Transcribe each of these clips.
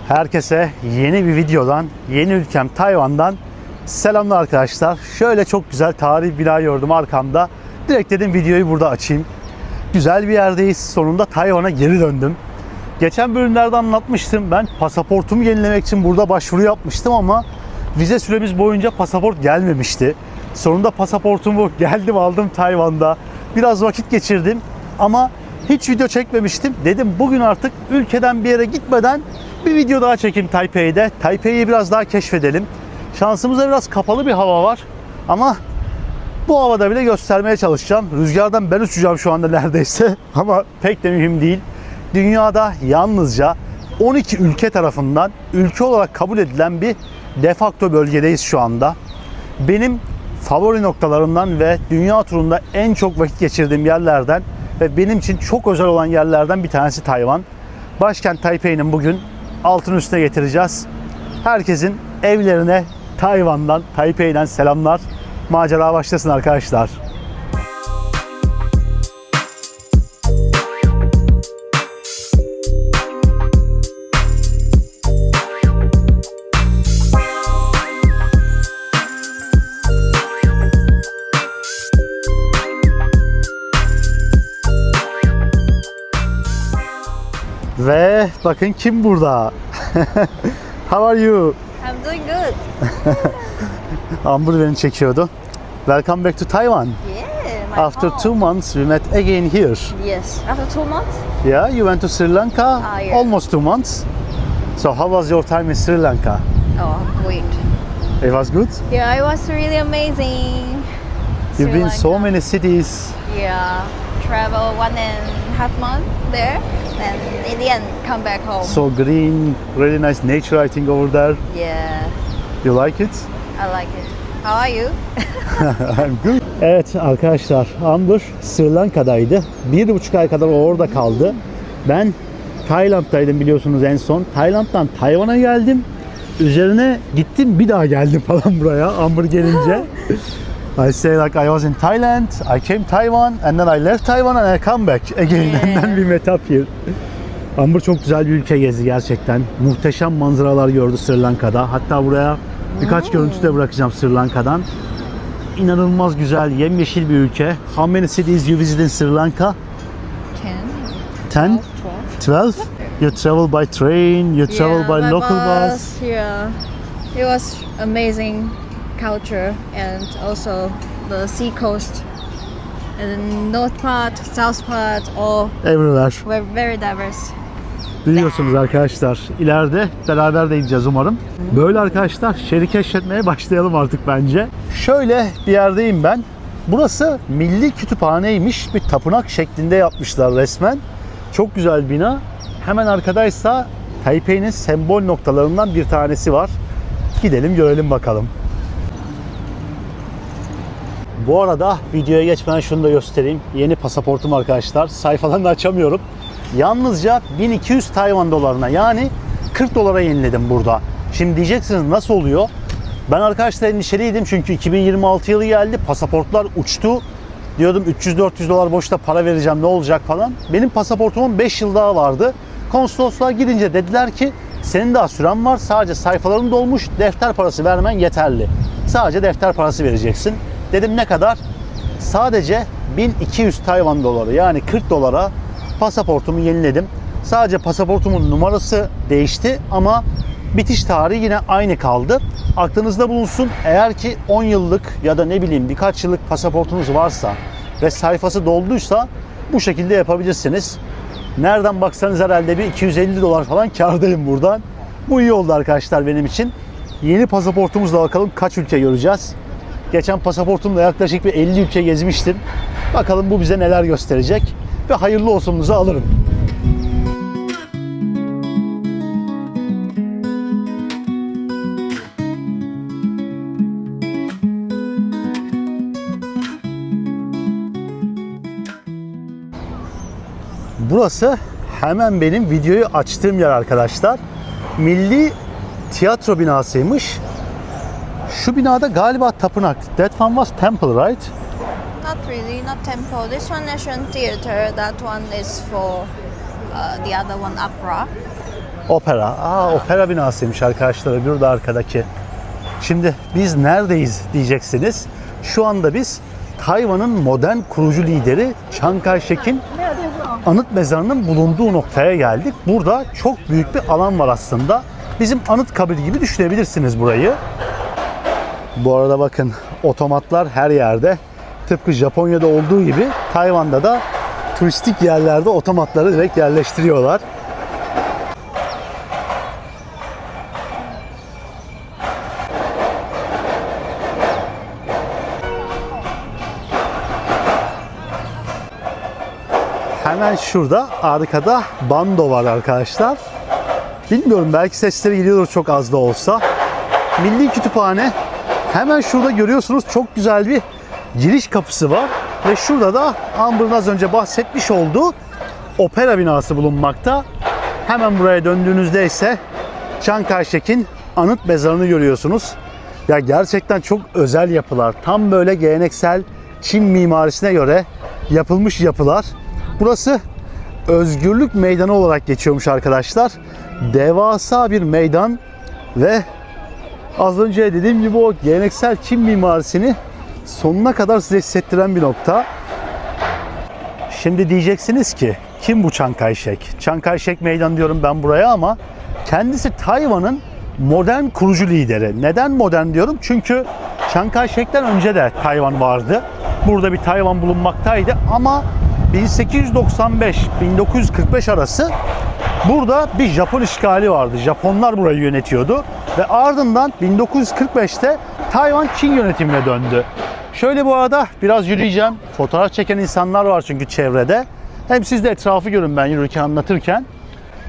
Herkese yeni bir videodan, yeni ülkem Tayvan'dan selamlar arkadaşlar. Şöyle çok güzel tarihi bina gördüm arkamda. Direkt dedim videoyu burada açayım. Güzel bir yerdeyiz. Sonunda Tayvan'a geri döndüm. Geçen bölümlerde anlatmıştım. Ben pasaportumu yenilemek için burada başvuru yapmıştım ama vize süremiz boyunca pasaport gelmemişti. Sonunda pasaportumu aldım Tayvan'da. Biraz vakit geçirdim ama hiç video çekmemiştim. Dedim bugün artık ülkeden bir yere gitmeden bir video daha çekeyim Taipei'de. Taipei'yi biraz daha keşfedelim. Şansımıza biraz kapalı bir hava var ama bu havada bile göstermeye çalışacağım. Rüzgardan ben uçacağım şu anda neredeyse ama pek de mühim değil. Dünyada yalnızca 12 ülke tarafından ülke olarak kabul edilen bir de facto bölgedeyiz şu anda. Benim favori noktalarımdan ve dünya turunda en çok vakit geçirdiğim yerlerden ve benim için çok özel olan yerlerden bir tanesi Tayvan. Başkent Taipei'nin bugün altını üstüne getireceğiz. Herkesin evlerine Tayvan'dan, Taipei'den selamlar. Macera başlasın arkadaşlar. Ve bakın kim burada? How are you? I'm doing good. Amber beni çekiyordu. Welcome back to Taiwan. Yeah, my After home. 2 months we met again here. Yes, after 2 months. Yeah, you went to Sri Lanka Yeah. almost 2 months. So how was your time in Sri Lanka? Oh, great. It was good? Yeah, it was really amazing. You've Sri been so Lanka. many cities. Yeah, travel 1.5 months there, and in the end, come back home. So green, really nice nature I think over there. Yeah, You like it? I like it. How are you? I'm good. Evet arkadaşlar, Amber Sri Lanka'daydı. 1,5 ay kadar orada kaldı. Ben Tayland'daydım biliyorsunuz en son. Tayland'dan Tayvan'a geldim. Üzerine gittim bir daha geldim falan buraya Amber gelince. I say like I was in Thailand, I came Taiwan and then I left Taiwan and I come back again and then we met up here. Amber çok güzel bir ülke gezdi gerçekten. Muhteşem manzaralar gördü Sri Lanka'da. Hatta buraya birkaç görüntü de bırakacağım Sri Lanka'dan. İnanılmaz güzel, yemyeşil bir ülke. How many cities you visited in Sri Lanka? 10, 10? 12? You travel by train, you travel by local bus. Yeah, it was amazing culture and also the sea coast and north part, south part, all Everywhere. were very diverse. Duyuyorsunuz arkadaşlar. İleride beraber de gideceğiz umarım. Böyle arkadaşlar şehri keşfetmeye başlayalım artık bence. Şöyle bir yerdeyim ben. Burası milli kütüphaneymiş. Bir tapınak şeklinde yapmışlar resmen. Çok güzel bina. Hemen arkadaysa Taipei'nin sembol noktalarından bir tanesi var. Gidelim görelim bakalım. Bu arada videoya geçmeden şunu da göstereyim. Yeni pasaportum arkadaşlar. Sayfalarını açamıyorum. Yalnızca 1200 Tayvan dolarına yani 40 dolara yeniledim burada. Şimdi diyeceksiniz nasıl oluyor? Ben arkadaşlar endişeliydim çünkü 2026 yılı geldi. Pasaportlar uçtu. Diyordum 300-400 dolar boşta para vereceğim ne olacak falan. Benim pasaportumun 5 yıl daha vardı. Konsolosluğa gidince dediler ki senin daha süren var. Sadece sayfaların dolmuş. Defter parası vermen yeterli. Sadece defter parası vereceksin. Dedim ne kadar? Sadece 1200 Tayvan doları yani 40 dolara pasaportumu yeniledim. Sadece pasaportumun numarası değişti ama bitiş tarihi yine aynı kaldı. Aklınızda bulunsun eğer ki 10 yıllık ya da ne bileyim birkaç yıllık pasaportunuz varsa ve sayfası dolduysa bu şekilde yapabilirsiniz. Nereden baksanız herhalde bir 250 dolar falan kârdayım buradan. Bu iyi oldu arkadaşlar benim için. Yeni pasaportumuzla bakalım kaç ülke göreceğiz. Geçen pasaportumla yaklaşık bir 50 ülke gezmiştim. Bakalım bu bize neler gösterecek. Ve hayırlı olsunuzu alırım. Burası hemen benim videoyu açtığım yer arkadaşlar. Milli tiyatro binasıymış. Şu binada galiba tapınak. That one was temple, right? Not really, not temple. This one National Theatre. That one is for the other one opera. Opera. Opera binasıymış arkadaşlar. Öbürü de arkadaki. Şimdi biz neredeyiz diyeceksiniz. Şu anda biz Tayvan'ın modern kurucu lideri Chiang Kai-shek'in anıt mezarının bulunduğu noktaya geldik. Burada çok büyük bir alan var aslında. Bizim Anıtkabir gibi düşünebilirsiniz burayı. Bu arada bakın, otomatlar her yerde. Tıpkı Japonya'da olduğu gibi Tayvan'da da turistik yerlerde otomatları direkt yerleştiriyorlar. Hemen şurada arkada bando var arkadaşlar. Bilmiyorum, belki sesleri geliyordur çok az da olsa. Milli Kütüphane. Hemen şurada görüyorsunuz, çok güzel bir giriş kapısı var. Ve şurada da Amber'ın az önce bahsetmiş olduğu opera binası bulunmakta. Hemen buraya döndüğünüzde ise Chiang Kai-shek'in anıt mezarını görüyorsunuz. Ya gerçekten çok özel yapılar. Tam böyle geleneksel Çin mimarisine göre yapılmış yapılar. Burası Özgürlük Meydanı olarak geçiyormuş arkadaşlar. Devasa bir meydan ve az önce dediğim gibi o geleneksel Çin mimarisini sonuna kadar size hissettiren bir nokta. Şimdi diyeceksiniz ki, kim bu Chiang Kai-shek? Chiang Kai-shek meydanı diyorum ben buraya ama kendisi Tayvan'ın modern kurucu lideri. Neden modern diyorum? Çünkü Chiang Kai-shek'ten önce de Tayvan vardı. Burada bir Tayvan bulunmaktaydı ama 1895-1945 arası burada bir Japon işgali vardı. Japonlar burayı yönetiyordu ve ardından 1945'te Tayvan Çin yönetimine döndü. Şöyle bu arada biraz yürüyeceğim. Fotoğraf çeken insanlar var çünkü çevrede. Hem siz de etrafı görün ben yürürken, anlatırken.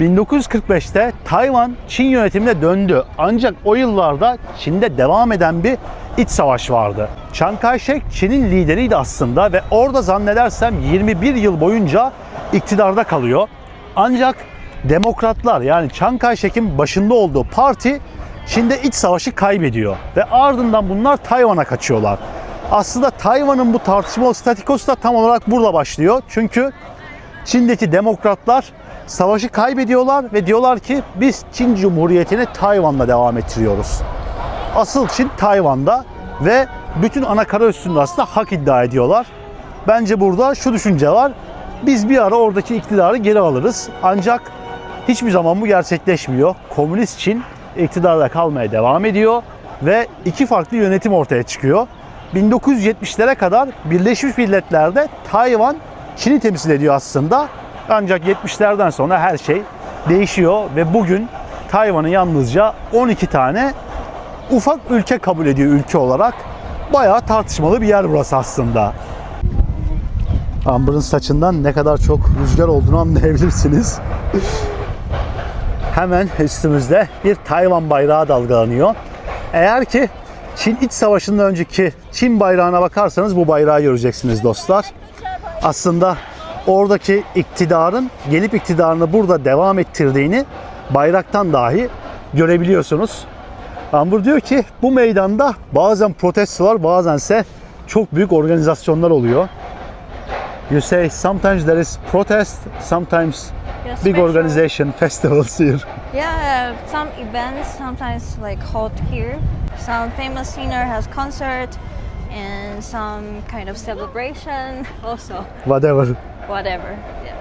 1945'te Tayvan Çin yönetimine döndü. Ancak o yıllarda Çin'de devam eden bir iç savaş vardı. Chiang Kai-shek Çin'in lideriydi aslında ve orada zannedersem 21 yıl boyunca iktidarda kalıyor. Ancak demokratlar, yani Chiang Kai-shek'in başında olduğu parti Çin'de iç savaşı kaybediyor ve ardından bunlar Tayvan'a kaçıyorlar. Aslında Tayvan'ın bu tartışmalı statikosu da tam olarak burada başlıyor. Çünkü Çin'deki demokratlar savaşı kaybediyorlar ve diyorlar ki biz Çin Cumhuriyeti'ni Tayvan'la devam ettiriyoruz. Asıl Çin Tayvan'da ve bütün ana kara üstünde aslında hak iddia ediyorlar. Bence burada şu düşünce var. Biz bir ara oradaki iktidarı geri alırız. Ancak hiçbir zaman bu gerçekleşmiyor. Komünist Çin iktidarda kalmaya devam ediyor ve iki farklı yönetim ortaya çıkıyor. 1970'lere kadar Birleşmiş Milletler'de Tayvan Çin'i temsil ediyor aslında. Ancak 70'lerden sonra her şey değişiyor ve bugün Tayvan'ı yalnızca 12 tane ufak ülke kabul ediyor ülke olarak. Bayağı tartışmalı bir yer burası aslında. Amber'ın saçından ne kadar çok rüzgar olduğunu anlayabilirsiniz. Hemen üstümüzde bir Tayvan bayrağı dalgalanıyor. Eğer ki Çin İç Savaşı'ndan önceki Çin bayrağına bakarsanız bu bayrağı göreceksiniz dostlar. Aslında oradaki iktidarın gelip iktidarını burada devam ettirdiğini bayraktan dahi görebiliyorsunuz. Amber diyor ki bu meydanda bazen protestolar, bazense çok büyük organizasyonlar oluyor. You say sometimes there is protest, sometimes Yes, big special. organization, festivals here. Yeah, some events sometimes like held here. Some famous singer has concert and some kind of celebration also. Whatever. Whatever. Yeah.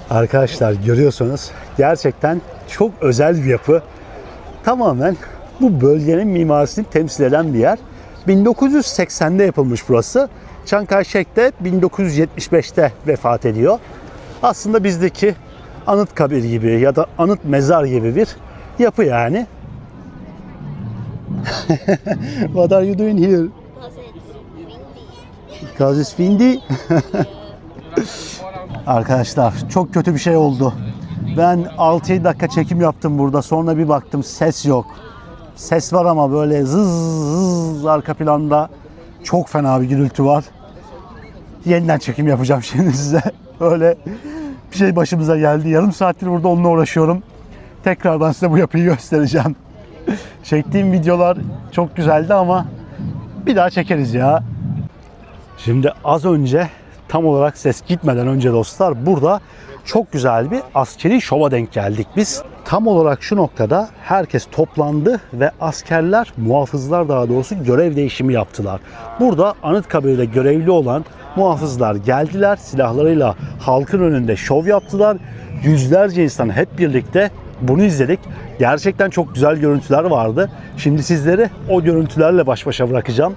Arkadaşlar görüyorsunuz, gerçekten çok özel bir yapı. Tamamen bu bölgenin mimarisini temsil eden bir yer. 1980'de yapılmış burası. Chiang Kai-shek de 1975'te vefat ediyor. Aslında bizdeki Anıtkabir gibi ya da anıt mezar gibi bir yapı yani. What are you doing here? Because it's windy. Arkadaşlar çok kötü bir şey oldu. Ben 6-7 dakika çekim yaptım burada. Sonra bir baktım ses yok. Ses var ama böyle zız arka planda çok fena bir gürültü var. Yeniden çekim yapacağım şimdi size. Öyle bir şey başımıza geldi. Yarım saattir burada onunla uğraşıyorum. Tekrardan size bu yapıyı göstereceğim. Çektiğim videolar çok güzeldi ama bir daha çekeriz ya. Şimdi az önce tam olarak ses gitmeden önce dostlar burada çok güzel bir askeri şova denk geldik biz. tam olarak şu noktada herkes toplandı ve askerler, muhafızlar daha doğrusu görev değişimi yaptılar. Burada Anıtkabir'de görevli olan muhafızlar geldiler, silahlarıyla halkın önünde şov yaptılar. Yüzlerce insan hep birlikte bunu izledik. Gerçekten çok güzel görüntüler vardı. Şimdi sizleri o görüntülerle baş başa bırakacağım.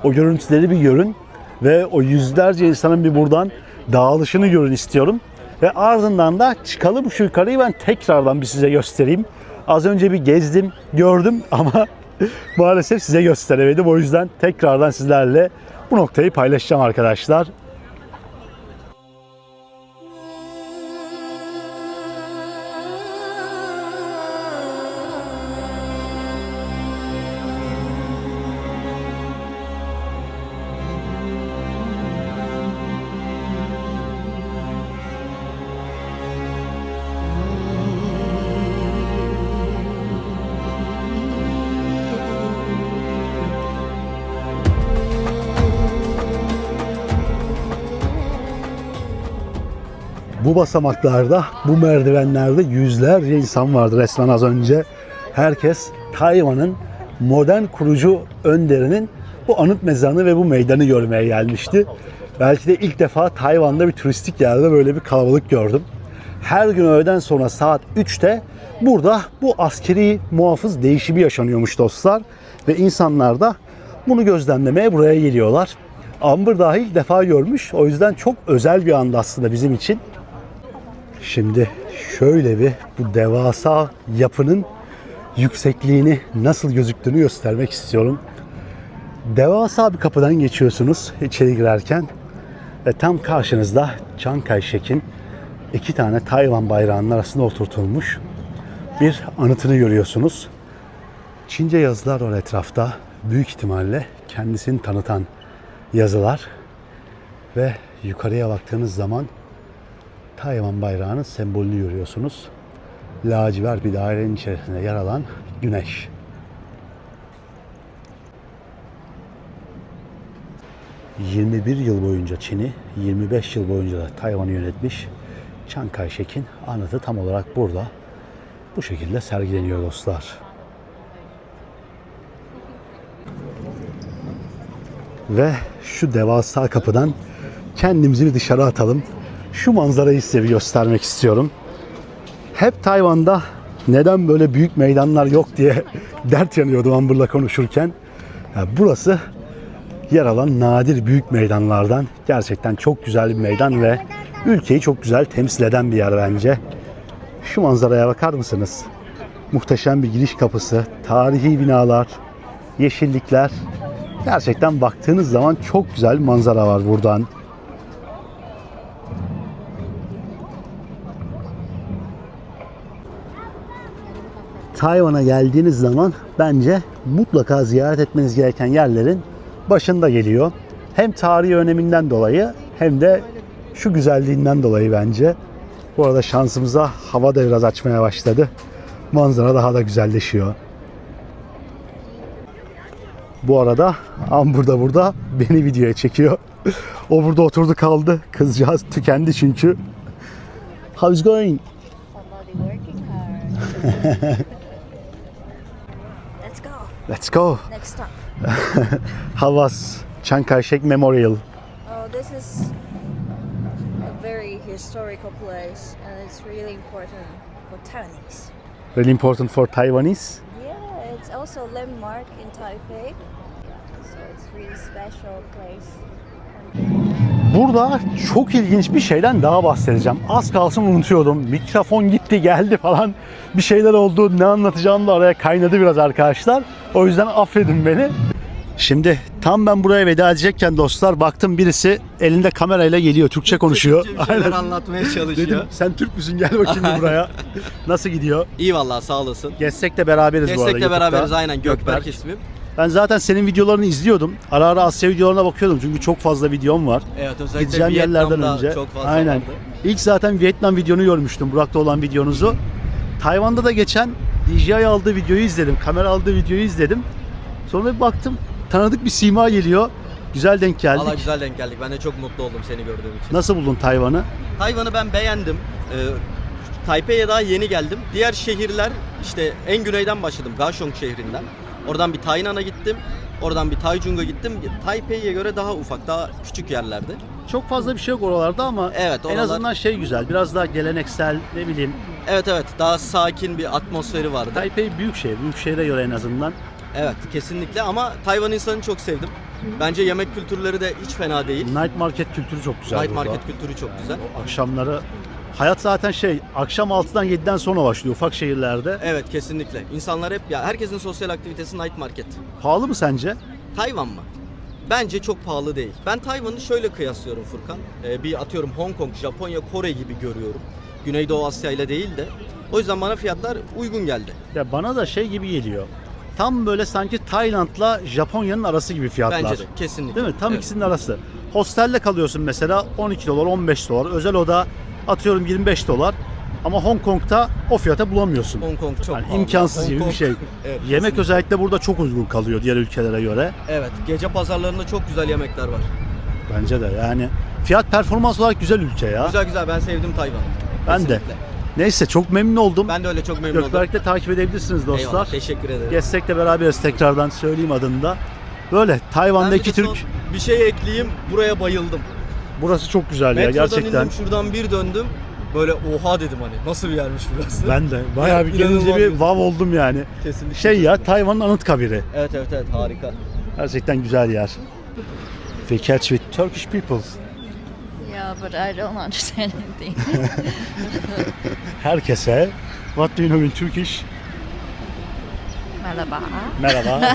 O görüntüleri bir görün ve o yüzlerce insanın bir buradan dağılışını görün istiyorum. Ve ardından da çıkalım şu yukarıyı, ben tekrardan bir size göstereyim. Az önce bir gezdim, gördüm ama maalesef size gösteremedim. O yüzden tekrardan sizlerle bu noktayı paylaşacağım arkadaşlar. Bu basamaklarda, bu merdivenlerde yüzlerce insan vardı resmen az önce. Herkes Tayvan'ın modern kurucu önderinin bu anıt mezarını ve bu meydanı görmeye gelmişti. Belki de ilk defa Tayvan'da bir turistik yerde böyle bir kalabalık gördüm. Her gün öğleden sonra saat 3'te burada bu askeri muhafız değişimi yaşanıyormuş dostlar. Ve insanlar da bunu gözlemlemeye buraya geliyorlar. Amber dahi ilk defa görmüş. O yüzden çok özel bir anda aslında bizim için. Şimdi şöyle bir bu devasa yapının yüksekliğini nasıl gözüktüğünü göstermek istiyorum. Devasa bir kapıdan geçiyorsunuz içeri girerken ve tam karşınızda Chiang Kai-shek'in 2 tane Tayvan bayrağının arasında oturtulmuş bir anıtını görüyorsunuz. Çince yazılar var etrafta. Büyük ihtimalle kendisini tanıtan yazılar ve yukarıya baktığınız zaman Tayvan bayrağının sembolünü görüyorsunuz. Lacivert bir dairenin içerisinde yer alan güneş. ...21 yıl boyunca Çin'i, 25 yıl boyunca da Tayvan'ı yönetmiş Chiang Kai-shek'in anıtı tam olarak burada. Bu şekilde sergileniyor dostlar. Ve şu devasa kapıdan kendimizi bir dışarı atalım. Şu manzarayı size bir göstermek istiyorum. Hep Tayvan'da neden böyle büyük meydanlar yok diye dert yanıyordu Amber'la konuşurken. Yani burası yer alan nadir büyük meydanlardan. Gerçekten çok güzel bir meydan ve ülkeyi çok güzel temsil eden bir yer bence. Şu manzaraya bakar mısınız? Muhteşem bir giriş kapısı, tarihi binalar, yeşillikler. Gerçekten baktığınız zaman çok güzel bir manzara var buradan. Tayvan'a geldiğiniz zaman bence mutlaka ziyaret etmeniz gereken yerlerin başında geliyor. Hem tarihi öneminden dolayı hem de şu güzelliğinden dolayı bence. Bu arada şansımıza hava da biraz açmaya başladı. Manzara daha da güzelleşiyor. Bu arada Amber da burada beni videoya çekiyor. O burada oturdu kaldı. Kızcağız tükendi çünkü. How's going? Let's go. Next stop. How was Chiang Kai-shek Memorial? Oh, this is a very historical place, and it's really important for Taiwanese. Really important for Taiwanese. Yeah, it's also a landmark in Taipei, so it's really special place. Burada çok ilginç bir şeyden daha bahsedeceğim. Az kalsın unutuyordum. Mikrofon gitti geldi falan. Bir şeyler oldu. Ne anlatacağım da araya kaynadı biraz arkadaşlar. O yüzden affedin beni. Şimdi tam ben buraya veda edecekken dostlar baktım birisi elinde kamerayla geliyor. Türkçe konuşuyor. Bir şeyler anlatmaya çalışıyor. Dedim sen Türk müsün gel bakayım bir buraya. Nasıl gidiyor? İyi vallahi sağ olasın. Gezsek de beraberiz bu arada. Gezsek de beraberiz aynen Gökberk. Gökberk ismim. Ben zaten senin videolarını izliyordum. Ara ara Asya videolarına bakıyordum çünkü çok fazla videom var. Evet özellikle Gideceğim yerlerden Vietnam'da önce. çok fazla Aynen. vardı. İlk zaten Vietnam videonu görmüştüm. Burak'ta olan videonuzu. Tayvan'da da geçen DJI aldığı videoyu izledim. Kamera aldığı videoyu izledim. Sonra bir baktım tanıdık bir sima geliyor. Güzel denk geldik. Valla güzel denk geldik. Ben de çok mutlu oldum seni gördüğüm için. Nasıl buldun Tayvan'ı? Tayvan'ı ben beğendim. Taipei'ye daha yeni geldim. Diğer şehirler işte en güneyden başladım. Kaohsiung şehrinden. Oradan bir Tainan'a gittim. Oradan bir Taichung'a gittim. Taipei'ye göre daha ufak, daha küçük yerlerdi. Çok fazla bir şey yok oralarda ama Evet, en oralar- azından şey güzel. Biraz daha geleneksel, ne bileyim. Evet, daha sakin bir atmosferi vardı. Taipei büyük şehir. Büyük şehire göre en azından. Evet, kesinlikle ama Tayvan insanını çok sevdim. Bence yemek kültürleri de hiç fena değil. Night market kültürü çok güzel Night burada. market kültürü çok güzel. Akşamları hayat zaten akşam 6'dan 7'den sonra başlıyor ufak şehirlerde. Evet, kesinlikle. İnsanlar hep herkesin sosyal aktivitesi night market. Pahalı mı sence? Tayvan mı? Bence çok pahalı değil. Ben Tayvan'ı şöyle kıyaslıyorum Furkan. Bir atıyorum Hong Kong, Japonya, Kore gibi görüyorum. Güneydoğu Asya ile değil de. O yüzden bana fiyatlar uygun geldi. Ya bana da şey gibi geliyor. Tam böyle sanki Tayland'la Japonya'nın arası gibi fiyatlar. Bence de kesinlikle. Değil mi? Tam Evet. ikisinin arası. Hostelde kalıyorsun mesela 12 dolar, 15 dolar. Özel oda atıyorum 25 dolar. Ama Hong Kong'da o fiyata bulamıyorsun. Hong Kong çok Yani pahalı. imkansız Hong gibi bir Kong- şey. Evet, Yemek kesinlikle. özellikle burada çok uygun kalıyor diğer ülkelere göre. Evet, gece pazarlarında çok güzel yemekler var. Bence de yani fiyat performans olarak güzel ülke ya. Güzel, ben sevdim Tayvan'ı. Ben de. Kesinlikle. Neyse çok memnun oldum. Ben de öyle çok memnun oldum. Gökberk'te takip edebilirsiniz dostlar. Eyvallah, teşekkür ederim. Gezsek de beraberiz, tekrardan söyleyeyim adını da. Böyle Ben Tayvan'daki bir de son Türk. bir şey ekleyeyim. Buraya bayıldım. Burası çok güzel ya Metrodan gerçekten. indim, şuradan bir döndüm. Böyle oha dedim hani. Nasıl bir yermiş burası? Ben de bayağı bir İnanılmaz gelince bir güzel. vav oldum yani. Kesinlikle. Şey ya Tayvan'ın Anıtkabir'i. Evet, harika. Gerçekten güzel yer. We catch with Turkish people. Yeah, but I don't understand anything. Herkese what do you know in Turkish? Merhaba. Merhaba.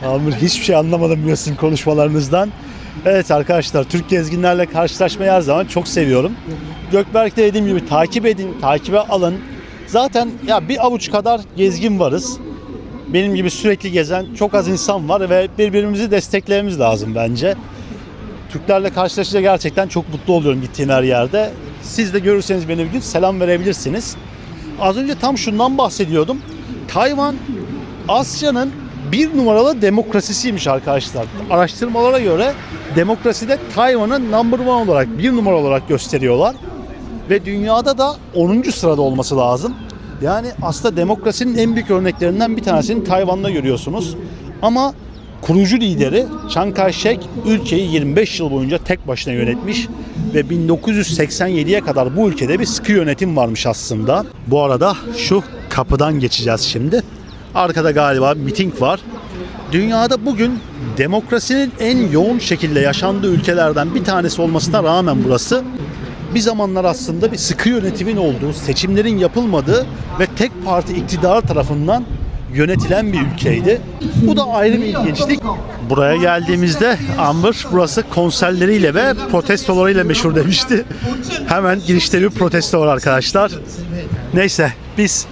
Amir hiçbir şey anlamadım biliyorsun konuşmalarınızdan. Evet arkadaşlar Türk gezginlerle karşılaşmayı her zaman çok seviyorum. Gökberk'te dediğim gibi takip edin, takibe alın. Zaten ya bir avuç kadar gezgin varız. Benim gibi sürekli gezen çok az insan var ve birbirimizi desteklememiz lazım bence. Türklerle karşılaşınca gerçekten çok mutlu oluyorum gittiğim her yerde. Siz de görürseniz beni bir gün selam verebilirsiniz. Az önce tam şundan bahsediyordum. Tayvan Asya'nın bir numaralı demokrasisiymiş arkadaşlar. Araştırmalara göre demokraside Tayvan'ın number one olarak, bir numara olarak gösteriyorlar. Ve dünyada da 10. sırada olması lazım. Yani aslında demokrasinin en büyük örneklerinden bir tanesini Tayvan'da görüyorsunuz. Ama kurucu lideri Chiang Kai-shek ülkeyi 25 yıl boyunca tek başına yönetmiş ve 1987'ye kadar bu ülkede bir sıkı yönetim varmış aslında. Bu arada şu kapıdan geçeceğiz şimdi. Arkada galiba bir miting var. Dünyada bugün demokrasinin en yoğun şekilde yaşandığı ülkelerden bir tanesi olmasına rağmen burası bir zamanlar aslında bir sıkı yönetimin olduğu, seçimlerin yapılmadığı ve tek parti iktidarı tarafından yönetilen bir ülkeydi. Bu da ayrı bir ilginçlik. Buraya geldiğimizde Amber burası konserleriyle ve protestolarıyla meşhur demişti. Hemen girişte bir protesto var arkadaşlar. Neyse biz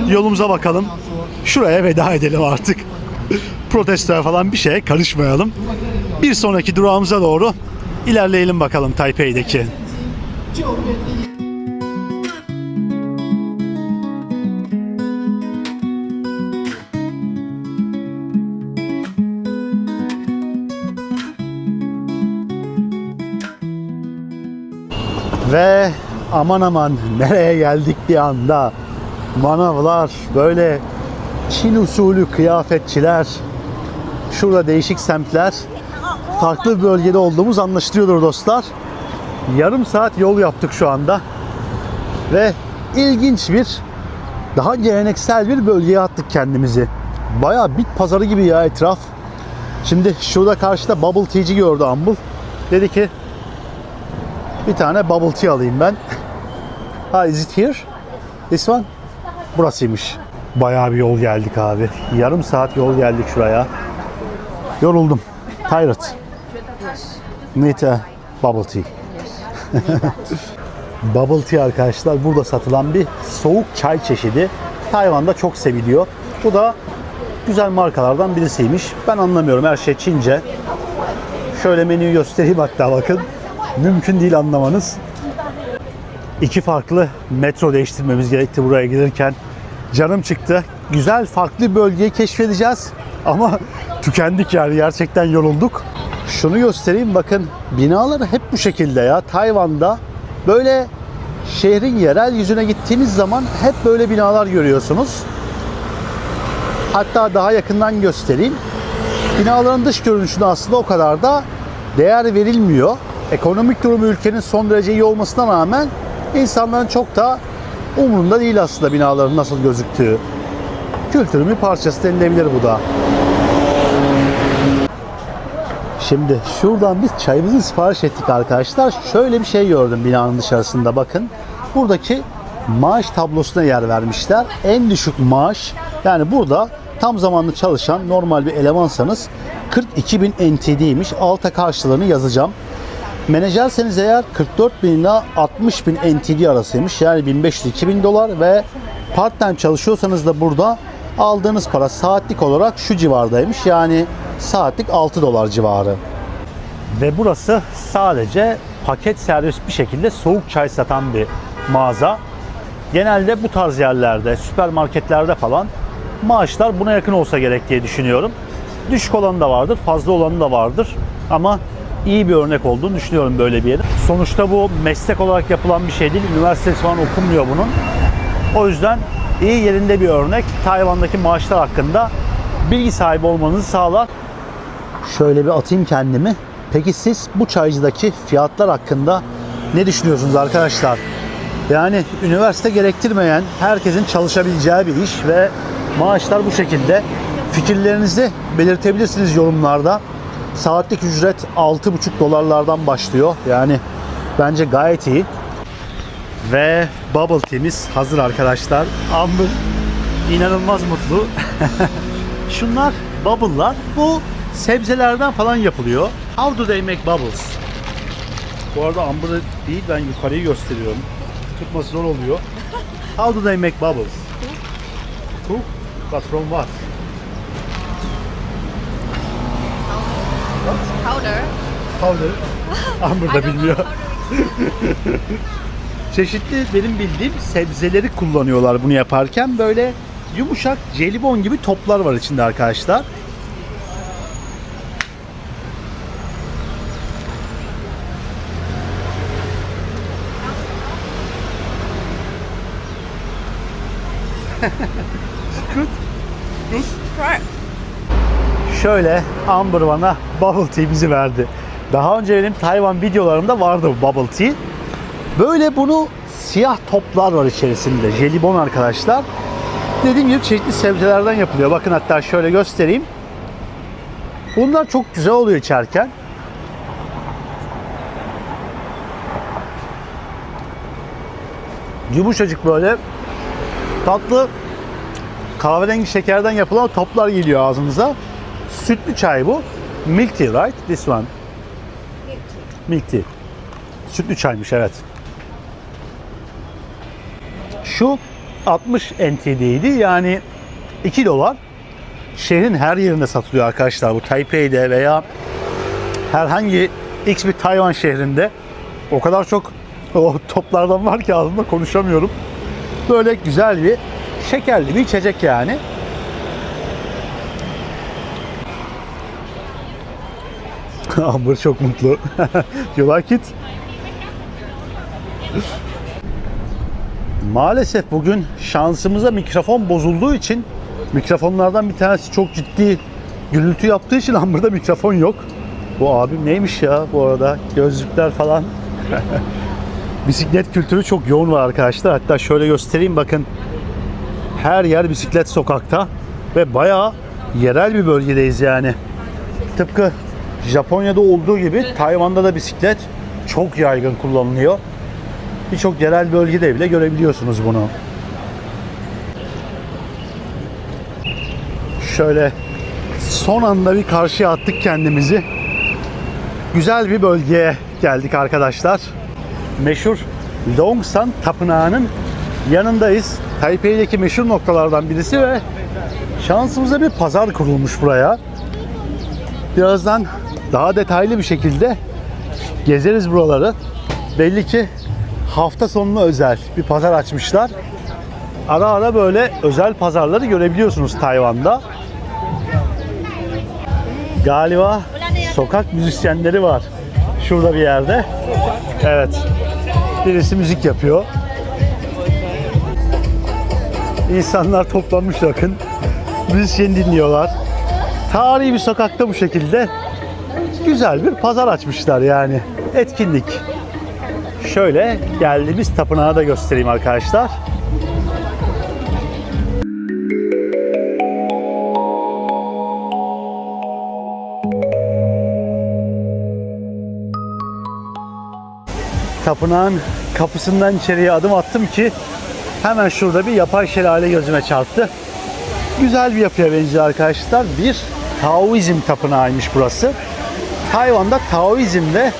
yolumuza bakalım. Şuraya veda edelim artık. Protestoya falan bir şeye karışmayalım. Bir sonraki durağımıza doğru ilerleyelim bakalım Taipei'deki. Ve aman aman nereye geldik bir anda. Manavlar, böyle Çin usulü kıyafetçiler, şurada değişik semtler, farklı bir bölgede olduğumuz anlaşılıyordur dostlar. Yarım saat yol yaptık şu anda ve ilginç bir, daha geleneksel bir bölgeye attık kendimizi. Bayağı bit pazarı gibi ya etraf. Şimdi şurada karşıda bubble tea'ci gördü Ambul. Dedi ki bir tane bubble tea alayım ben. Ha, is it here? This one? Burasıymış. Bayağı bir yol geldik abi. Yarım saat yol geldik şuraya. Yoruldum. Tired. Need a bubble tea. Bubble tea arkadaşlar burada satılan bir soğuk çay çeşidi. Tayvan'da çok seviliyor. Bu da güzel markalardan birisiymiş. Ben anlamıyorum, her şey Çince. Şöyle menüyü göstereyim hatta bakın. Mümkün değil anlamanız. İki farklı metro değiştirmemiz gerekti buraya gelirken. Canım çıktı. Güzel farklı bir bölgeyi keşfedeceğiz. Ama tükendik yani, gerçekten yorulduk. Şunu göstereyim bakın. Binaları hep bu şekilde ya. Tayvan'da böyle şehrin yerel yüzüne gittiğiniz zaman hep böyle binalar görüyorsunuz. Hatta daha yakından göstereyim. Binaların dış görünüşüne aslında o kadar da değer verilmiyor. Ekonomik durumu ülkenin son derece iyi olmasına rağmen insanların çok da umurunda değil aslında binaların nasıl gözüktüğü. Kültürün bir parçası denilebilir bu da. Şimdi şuradan biz çayımızı sipariş ettik arkadaşlar. Şöyle bir şey gördüm binanın dışarısında, bakın. Buradaki maaş tablosuna yer vermişler. En düşük maaş, yani burada tam zamanlı çalışan normal bir elemansanız 42.000 NTD'ymiş. Alta karşılığını yazacağım. Menajerseniz eğer 44.000 ila 60.000 NTD arasıymış. Yani 1.500-2.000 dolar ve part-time çalışıyorsanız da burada aldığınız para saatlik olarak şu civardaymış. Yani saatlik 6 dolar civarı. Ve burası sadece paket servis bir şekilde soğuk çay satan bir mağaza. Genelde bu tarz yerlerde, süpermarketlerde falan maaşlar buna yakın olsa gerek diye düşünüyorum. Düşük olanı da vardır, fazla olanı da vardır. Ama iyi bir örnek olduğunu düşünüyorum böyle bir yerin. Sonuçta bu meslek olarak yapılan bir şey değil. Üniversitesi falan okunmuyor bunun. O yüzden iyi yerinde bir örnek. Tayvan'daki maaşlar hakkında bilgi sahibi olmanızı sağlar. Şöyle bir atayım kendimi. Peki siz bu çaycıdaki fiyatlar hakkında ne düşünüyorsunuz arkadaşlar? Yani üniversite gerektirmeyen, herkesin çalışabileceği bir iş ve maaşlar bu şekilde. Fikirlerinizi belirtebilirsiniz yorumlarda. Saatlik ücret 6,5 dolarlardan başlıyor. Yani bence gayet iyi. Ve bubble tea'miz hazır arkadaşlar. Amber inanılmaz mutlu. Şunlar bubble'lar. Bu sebzelerden falan yapılıyor. How do they make bubbles? Bu arada Amber değil, ben yukarıyı gösteriyorum. Tutması zor oluyor. How do they make bubbles? Cook? But from what? Powder. Powder. Amber da bilmiyor. Çeşitli benim bildiğim sebzeleri kullanıyorlar bunu yaparken. Böyle yumuşak jelibon gibi toplar var içinde arkadaşlar. Good. Good. Right. Şöyle Amber bana bubble tea bizi verdi. Daha önce benim Tayvan videolarımda vardı bu bubble tea. Böyle bunu siyah toplar var içerisinde. Jelibon arkadaşlar. Dediğim gibi çeşitli sebzelerden yapılıyor. Bakın hatta şöyle göstereyim. Bunlar çok güzel oluyor içerken. Yumuşacık böyle tatlı kahverengi şekerden yapılan toplar geliyor ağzınıza. Sütlü çay bu. Milk tea, right? This one. Milk tea. Sütlü çaymış, evet. Şu 60 NTD'ydi, yani 2 dolar. Şehrin her yerinde satılıyor arkadaşlar. Bu Taipei'de veya herhangi X bir Tayvan şehrinde o kadar çok o toplardan var ki ağzımda konuşamıyorum. Böyle güzel bir şekerli bir içecek yani. Amber çok mutlu. You like it? Maalesef bugün şansımıza mikrofon bozulduğu için, mikrofonlardan bir tanesi çok ciddi gürültü yaptığı için Amber'da mikrofon yok. Bu abim neymiş ya bu arada? Gözlükler falan. Bisiklet kültürü çok yoğun var arkadaşlar. Hatta şöyle göstereyim, bakın. Her yer bisiklet sokakta ve bayağı yerel bir bölgedeyiz yani. Tıpkı Japonya'da olduğu gibi Tayvan'da da bisiklet çok yaygın kullanılıyor. Birçok yerel bölgede bile görebiliyorsunuz bunu. Şöyle son anda bir karşıya attık kendimizi. Güzel bir bölgeye geldik arkadaşlar. Meşhur Longsan Tapınağı'nın yanındayız. Taipei'deki meşhur noktalardan birisi ve şansımıza bir pazar kurulmuş buraya. Birazdan daha detaylı bir şekilde gezeriz buraları. Belli ki hafta sonuna özel bir pazar açmışlar. Ara ara böyle özel pazarları görebiliyorsunuz Tayvan'da. Galiba sokak müzisyenleri var şurada bir yerde. Evet. Birisi müzik yapıyor. İnsanlar toplanmış bakın. Müzisyen dinliyorlar. Tarihi bir sokakta bu şekilde güzel bir pazar açmışlar yani. Etkinlik. Şöyle geldiğimiz tapınağı da göstereyim arkadaşlar. Tapınağın kapısından içeriye adım attım ki hemen şurada bir yapay şelale gözüme çarptı. Güzel bir yapıya benziyor arkadaşlar. Bir Taoizm tapınağıymış burası. Tayvan'da Taoizm ve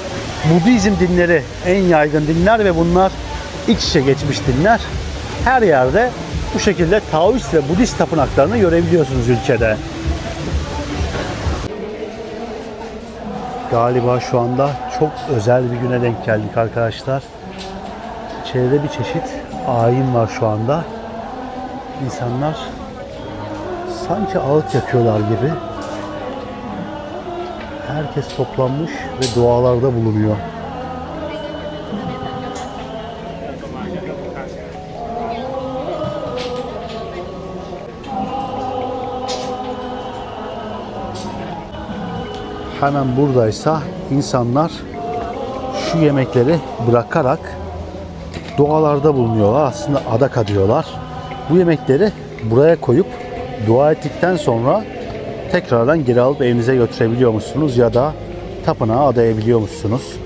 Budizm dinleri en yaygın dinler ve bunlar iç içe geçmiş dinler. Her yerde bu şekilde Taoist ve Budist tapınaklarını görebiliyorsunuz ülkede. Galiba şu anda çok özel bir güne denk geldik arkadaşlar. İçeride bir çeşit ayin var şu anda. İnsanlar sanki ağıt yakıyorlar gibi. Herkes toplanmış ve dualarda bulunuyor. Hemen buradaysa insanlar şu yemekleri bırakarak dualarda bulunuyorlar. Aslında adaka diyorlar. Bu yemekleri buraya koyup dua ettikten sonra tekrardan geri alıp evinize götürebiliyor musunuz ya da tapınağa adayabiliyor musunuz?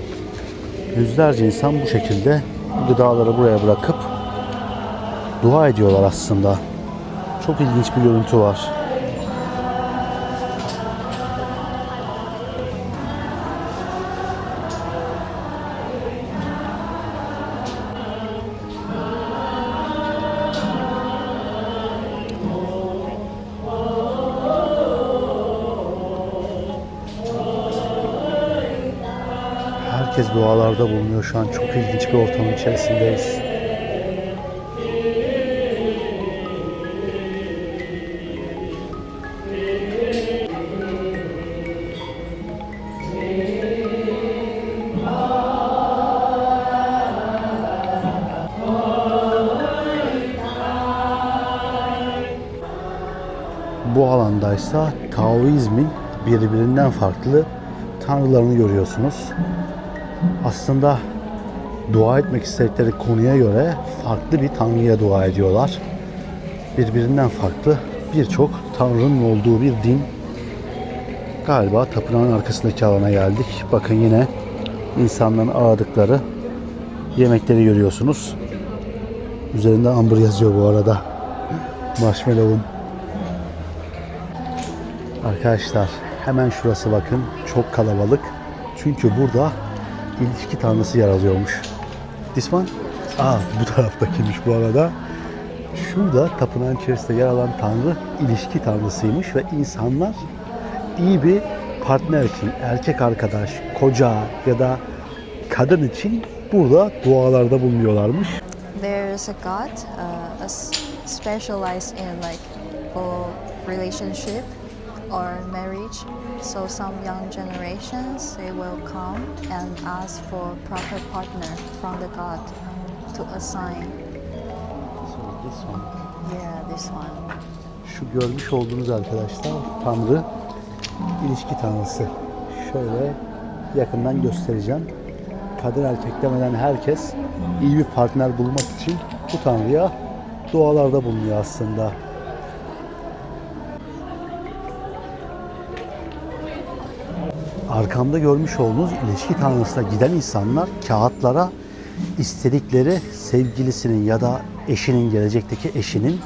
Yüzlerce insan bu şekilde gıdaları buraya bırakıp dua ediyorlar aslında. Çok ilginç bir görüntü var. Herkes dualarda bulunuyor şu an. Çok ilginç bir ortamın içerisindeyiz. Bu alandaysa Taoizmin birbirinden farklı tanrılarını görüyorsunuz. Aslında dua etmek istedikleri konuya göre farklı bir tanrıya dua ediyorlar. Birbirinden farklı birçok tanrının olduğu bir din. Galiba tapınağın arkasındaki alana geldik. Bakın yine insanların ağırlıkları yemekleri görüyorsunuz. Üzerinde Amber yazıyor bu arada. Marshmallow'un. Arkadaşlar hemen şurası bakın. Çok kalabalık. Çünkü burada ilişki tanrısı yer alıyormuş. This one? Bu taraftakiymiş bu arada. Şurada tapınağın içerisinde yer alan tanrı ilişki tanrısıymış ve insanlar iyi bir partner için, erkek arkadaş, koca ya da kadın için burada dualarda bulunuyorlarmış. There is a god specialized in for relationship or marriage. So some young generations they will come and ask for proper partner from the god to assign. So this one. Yeah, this one. Şu görmüş olduğunuz arkadaşlar tanrı ilişki tanrısı. Şöyle yakından göstereceğim. Kadın erkek demeden herkes iyi bir partner bulmak için bu tanrıya dualarda bulunuyor aslında. Arkamda görmüş olduğunuz ilişki tanrısına giden insanlar kağıtlara istedikleri sevgilisinin ya da eşinin, gelecekteki eşinin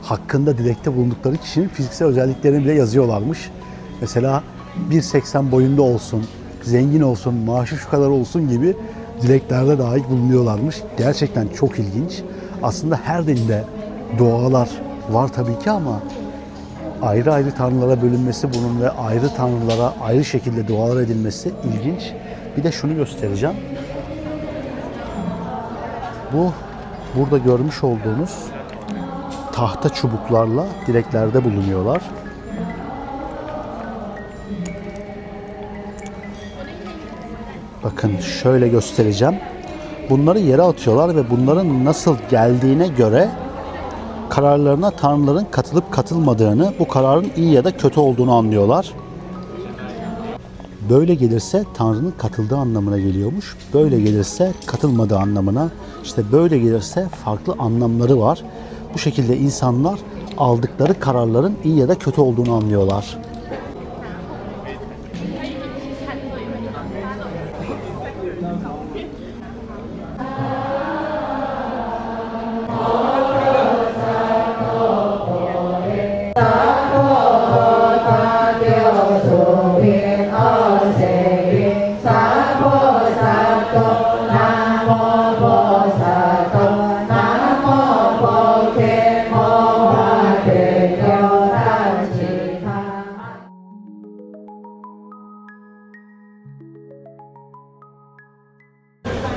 hakkında dilekte bulundukları kişinin fiziksel özelliklerini bile yazıyorlarmış. Mesela 1.80 boyunda olsun, zengin olsun, maaşı şu kadar olsun gibi dileklerde dahi bulunuyorlarmış. Gerçekten çok ilginç. Aslında her dinde dualar var tabii ki ama ayrı ayrı tanrılara bölünmesi bunun ve ayrı tanrılara ayrı şekilde dualar edilmesi ilginç. Bir de şunu göstereceğim. Burada görmüş olduğunuz tahta çubuklarla dileklerde bulunuyorlar. Bakın şöyle göstereceğim. bunları yere atıyorlar ve bunların nasıl geldiğine göre kararlarına tanrıların katılıp katılmadığını, bu kararın iyi ya da kötü olduğunu anlıyorlar. Böyle gelirse Tanrı'nın katıldığı anlamına geliyormuş. Böyle gelirse katılmadığı anlamına, işte böyle gelirse farklı anlamları var. Bu şekilde insanlar aldıkları kararların iyi ya da kötü olduğunu anlıyorlar.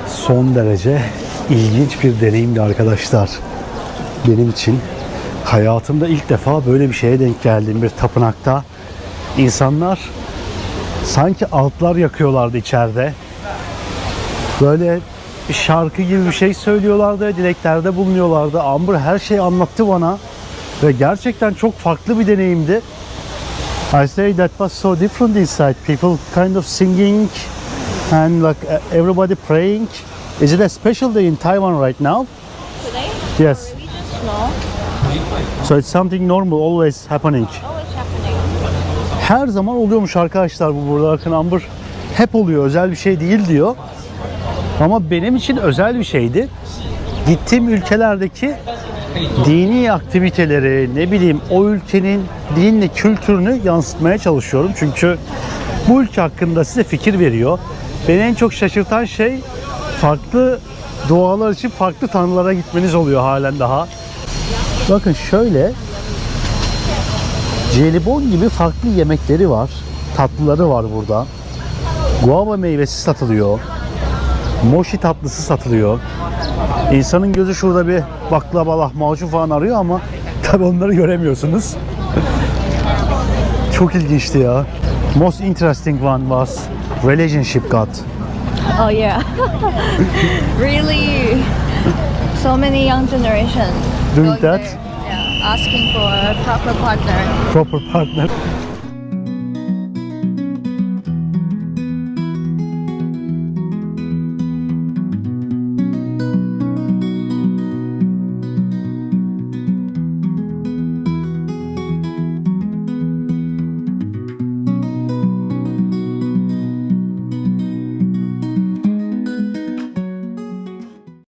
Son derece ilginç bir deneyimdi arkadaşlar. Benim için hayatımda ilk defa böyle bir şeye denk geldiğim bir tapınakta insanlar sanki altlar yakıyorlardı içeride. Böyle bir şarkı gibi bir şey söylüyorlardı, dileklerde bulunuyorlardı. Amber her şeyi anlattı bana ve gerçekten çok farklı bir deneyimdi. I say that was so different inside. People kind of singing and like everybody praying. Is it a special day in Taiwan right now? Today? Yes. We just know. So it's something normal, always happening. Always happening. Her zaman oluyormuş arkadaşlar bu burada. Bakın Amber hep oluyor, özel bir şey değil diyor. Ama benim için özel bir şeydi. Gittiğim ülkelerdeki dini aktiviteleri, ne bileyim o ülkenin dinle kültürünü yansıtmaya çalışıyorum. Çünkü bu ülke hakkında size fikir veriyor. Beni en çok şaşırtan şey farklı dualar için farklı tanrılara gitmeniz oluyor halen daha. Bakın şöyle jelibon gibi farklı yemekleri var. Tatlıları var burada. Guava meyvesi satılıyor. Mochi tatlısı satılıyor. İnsanın gözü şurada bir baklava, lahmacun falan arıyor ama tabi onları göremiyorsunuz. Çok ilginçti ya. Most interesting one was relationship God. Oh yeah. Really? So many young generation Doing going that? there, yeah, asking for a proper partner. Proper partner.